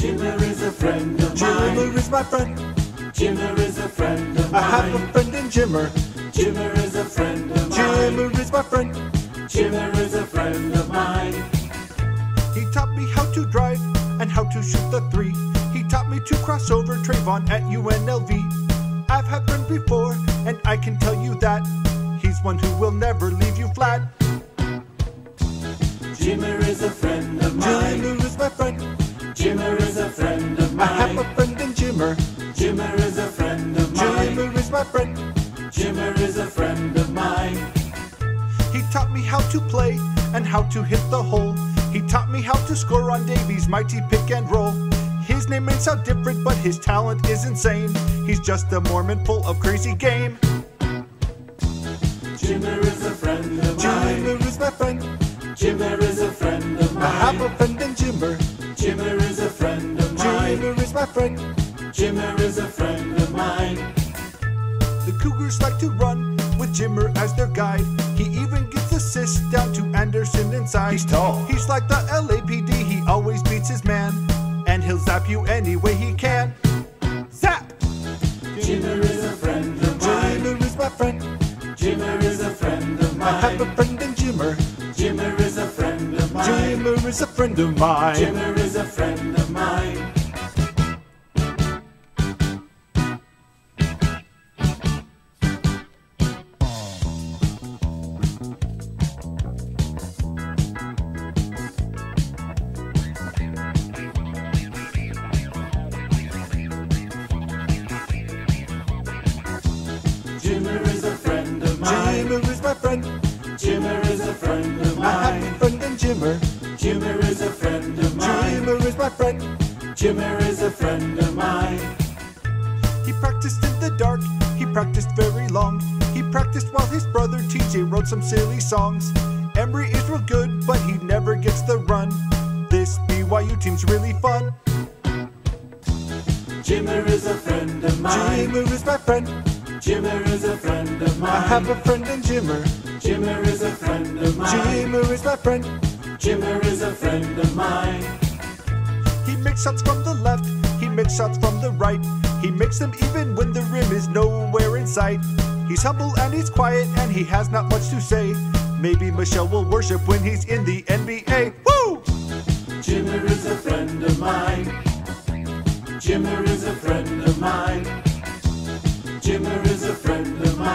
Jimmer is a friend of mine. Jimmer is my friend. Jimmer is a friend of mine. I have a friend in Jimmer. Jimmer is a friend of mine. Jimmer is my friend. Jimmer is a friend of mine. He taught me how to drive and how to shoot the three. He taught me to cross over Trayvon at UNLV. I've had friends before, and I can tell you that he's one who will never leave you flat. Jimmer is a friend of mine. Jimmer is my friend. Jimmer is a friend of mine. I have a friend in Jimmer. Jimmer is a friend of mine. Jimmer is my friend. Jimmer is a friend of mine. He taught me how to play and how to hit the hole. He taught me how to score on Davy's mighty pick and roll. His name may sound different, but his talent is insane. He's just a Mormon full of crazy game. Jimmer is a friend of mine. Jimmer is my friend. Jimmer is a friend of mine. I have a friend in Jimmer. Jimmer is a friend of mine. Jimmer is my friend. Jimmer is a friend of mine. The Cougars like to run with Jimmer as their guide. He even gives assists down to Anderson inside. He's tall. He's like the LAPD, he always beats his man. And he'll zap you any way he can. Zap! Jimmer is a friend of mine. Jimmer is my friend. Jimmer is a friend of I have a mine. friend in Jimmer. Jimmer is a friend of mine. Jimmer is a friend of mine. Jimmer is a friend of mine. Jimmer is a friend of mine. Jimmer is my friend. Jimmer is a friend of I have a mine. friend in Jimmer. Jimmer is a friend of mine. Jimmer is my friend. Jimmer is a friend of mine. He practiced in the dark, he practiced very long. He practiced while his brother TJ wrote some silly songs. Emery is real good, but he never gets the run. This BYU team's really fun. Jimmer is a friend of mine. Jimmer is my friend. Jimmer is a friend of mine. I have a friend in Jimmer. Jimmer is a friend of mine. Jimmer is my friend. Jimmer is a friend of mine. He makes shots from the left, he makes shots from the right. He makes them even when the rim is nowhere in sight. He's humble and he's quiet and he has not much to say. Maybe Michelle will worship when he's in the NBA. Woo! Jimmer is a friend of mine. Jimmer is a friend of mine. Jimmer is a friend of mine.